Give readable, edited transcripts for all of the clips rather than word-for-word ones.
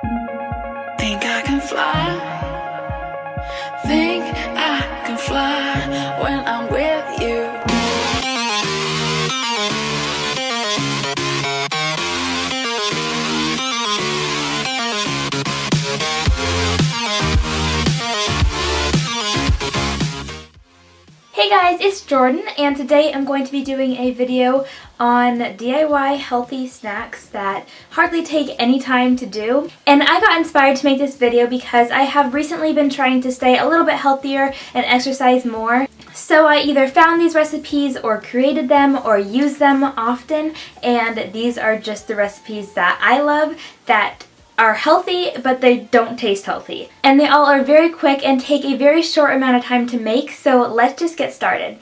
Think I can fly. Think I can fly when I'm with you. Hey guys, it's Jordan, and today I'm going to be doing a video on DIY healthy snacks that hardly take any time to do. And I got inspired to make this video because I have recently been trying to stay a little bit healthier and exercise more. So I either found these recipes or created them or use them often, and these are just the recipes that I love that are healthy, but they don't taste healthy. And they all are very quick and take a very short amount of time to make, so let's just get started.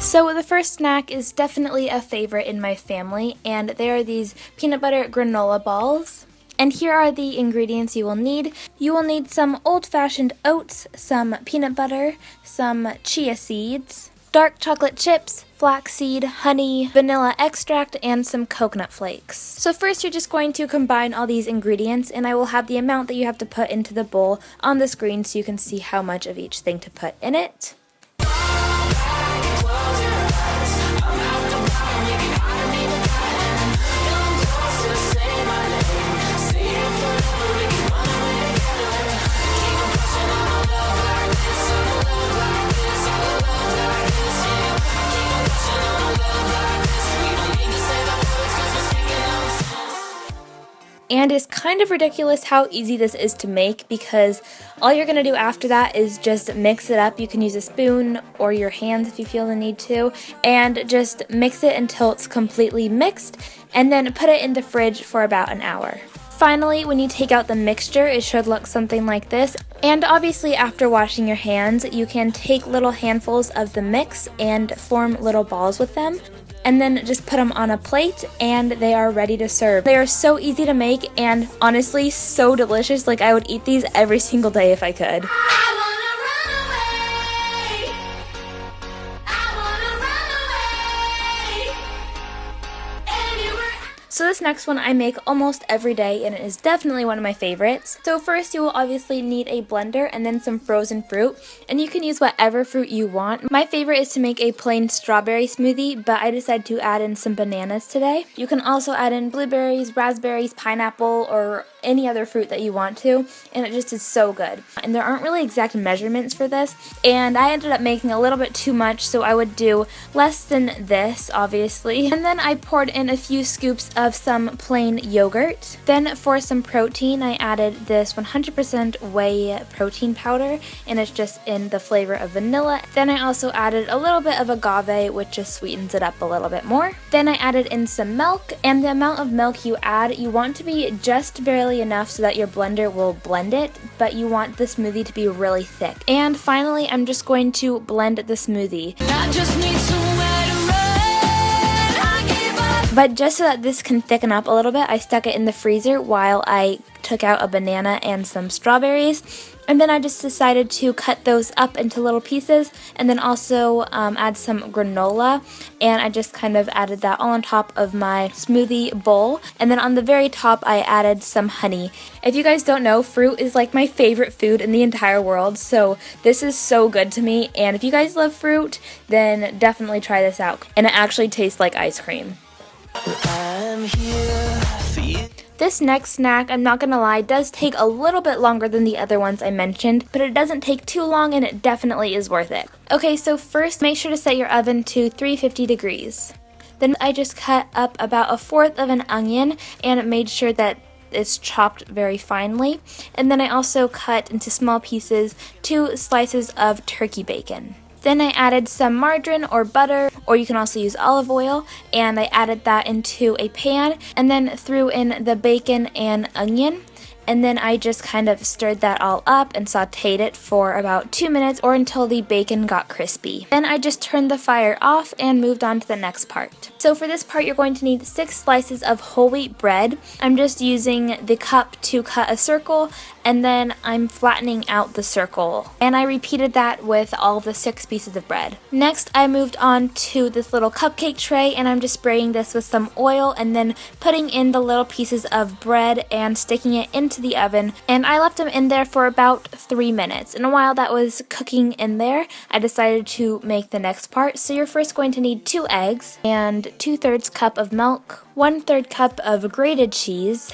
So the first snack is definitely a favorite in my family, and they are these peanut butter granola balls. And here are the ingredients you will need. You will need some old-fashioned oats, some peanut butter, some chia seeds, dark chocolate chips, flaxseed, honey, vanilla extract, and some coconut flakes. So first you're just going to combine all these ingredients, and I will have the amount that you have to put into the bowl on the screen so you can see how much of each thing to put in it. And it's kind of ridiculous how easy this is to make, because all you're going to do after that is just mix it up. You can use a spoon or your hands if you feel the need to, and just mix it until it's completely mixed, and then put it in the fridge for about an hour. Finally, when you take out the mixture, it should look something like this. And obviously after washing your hands, you can take little handfuls of the mix and form little balls with them, and then just put them on a plate, and they are ready to serve. They are so easy to make and honestly so delicious. Like, I would eat these every single day if I could. So this next one I make almost every day, and it is definitely one of my favorites. So first you will obviously need a blender and then some frozen fruit, and you can use whatever fruit you want. My favorite is to make a plain strawberry smoothie, but I decided to add in some bananas today. You can also add in blueberries, raspberries, pineapple, or any other fruit that you want to, and it just is so good. And there aren't really exact measurements for this, and I ended up making a little bit too much, so I would do less than this, obviously. And then I poured in a few scoops of some plain yogurt. Then for some protein, I added this 100% whey protein powder, and it's just in the flavor of vanilla. Then I also added a little bit of agave, which just sweetens it up a little bit more. Then I added in some milk, and the amount of milk you add, you want to be just barely enough so that your blender will blend it, but you want the smoothie to be really thick. And finally, I'm just going to blend the smoothie. But just so that this can thicken up a little bit, I stuck it in the freezer while I took out a banana and some strawberries. And then I just decided to cut those up into little pieces, and then also add some granola, and I just kind of added that all on top of my smoothie bowl. And then on the very top I added some honey. If you guys don't know, fruit is like my favorite food in the entire world, so this is so good to me, and if you guys love fruit, then definitely try this out. And it actually tastes like ice cream. This next snack, I'm not gonna lie, does take a little bit longer than the other ones I mentioned, but it doesn't take too long and it definitely is worth it. Okay, so first make sure to set your oven to 350 degrees. Then I just cut up about 1/4 of an onion and made sure that it's chopped very finely. And then I also cut into small pieces 2 slices of turkey bacon. Then I added some margarine or butter, or you can also use olive oil, and I added that into a pan and then threw in the bacon and onion. And then I just kind of stirred that all up and sauteed it for about 2 minutes or until the bacon got crispy. Then I just turned the fire off and moved on to the next part. So for this part, you're going to need 6 slices of whole wheat bread. I'm just using the cup to cut a circle, and then I'm flattening out the circle. And I repeated that with all of the 6 pieces of bread. Next, I moved on to this little cupcake tray, and I'm just spraying this with some oil and then putting in the little pieces of bread and sticking it into the oven. And I left them in there for about 3 minutes. And while that was cooking in there, I decided to make the next part. So you're first going to need 2 eggs and 2/3 cup of milk, 1/3 cup of grated cheese,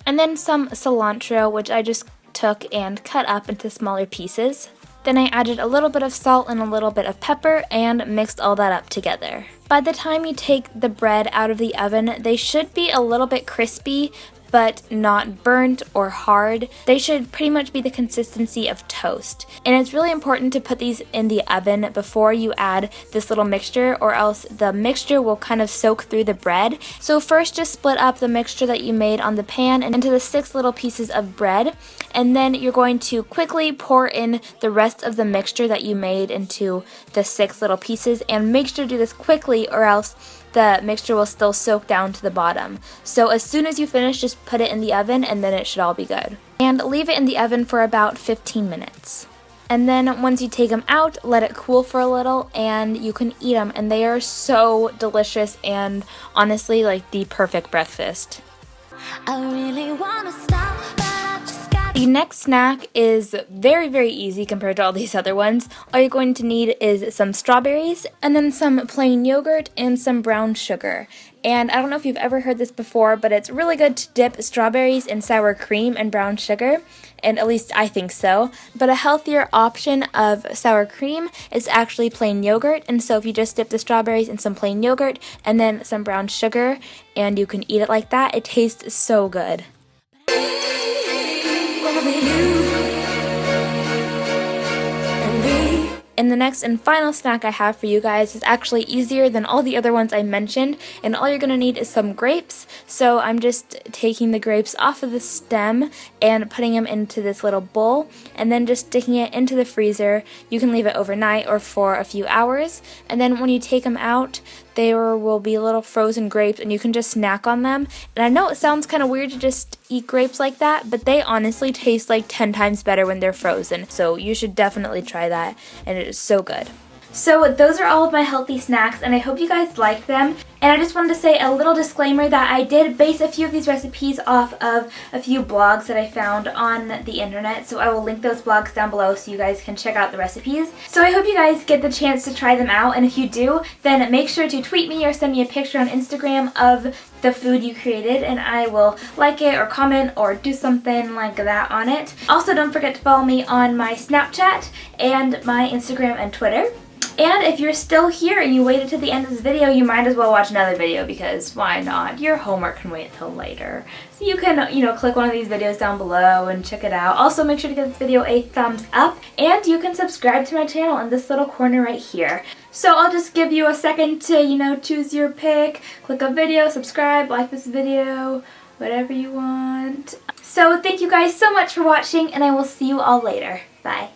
and then some cilantro, which I just took and cut up into smaller pieces. Then I added a little bit of salt and a little bit of pepper and mixed all that up together. By the time you take the bread out of the oven, they should be a little bit crispy, but not burnt or hard. They should pretty much be the consistency of toast. And it's really important to put these in the oven before you add this little mixture, or else the mixture will kind of soak through the bread. So first just split up the mixture that you made on the pan into the 6 little pieces of bread, and then you're going to quickly pour in the rest of the mixture that you made into the 6 little pieces, and make sure to do this quickly or else the mixture will still soak down to the bottom. So as soon as you finish, just put it in the oven and then it should all be good. And leave it in the oven for about 15 minutes. And then once you take them out, let it cool for a little and you can eat them. And they are so delicious and honestly like the perfect breakfast. I really wanna stop, but I just got. The next snack is very, very easy compared to all these other ones. All you're going to need is some strawberries and then some plain yogurt and some brown sugar. And I don't know if you've ever heard this before, but it's really good to dip strawberries in sour cream and brown sugar, and at least I think so. But a healthier option of sour cream is actually plain yogurt, and so if you just dip the strawberries in some plain yogurt and then some brown sugar, and you can eat it like that, it tastes so good. And the next and final snack I have for you guys is actually easier than all the other ones I mentioned, and all you're going to need is some grapes. So I'm just taking the grapes off of the stem and putting them into this little bowl, and then just sticking it into the freezer. You can leave it overnight or for a few hours, and then when you take them out, there will be little frozen grapes and you can just snack on them. And I know it sounds kind of weird to just eat grapes like that, but they honestly taste like 10 times better when they're frozen. So you should definitely try that, and it is so good. So those are all of my healthy snacks, and I hope you guys liked them. And I just wanted to say a little disclaimer that I did base a few of these recipes off of a few blogs that I found on the internet, so I will link those blogs down below so you guys can check out the recipes. So I hope you guys get the chance to try them out, and if you do, then make sure to tweet me or send me a picture on Instagram of the food you created, and I will like it or comment or do something like that on it. Also, don't forget to follow me on my Snapchat and my Instagram and Twitter. And if you're still here and you waited to the end of this video, you might as well watch another video, because why not? Your homework can wait till later. So you can, click one of these videos down below and check it out. Also, make sure to give this video a thumbs up, and you can subscribe to my channel in this little corner right here. So I'll just give you a second to, choose your pick, click a video, subscribe, like this video, whatever you want. So thank you guys so much for watching, and I will see you all later. Bye.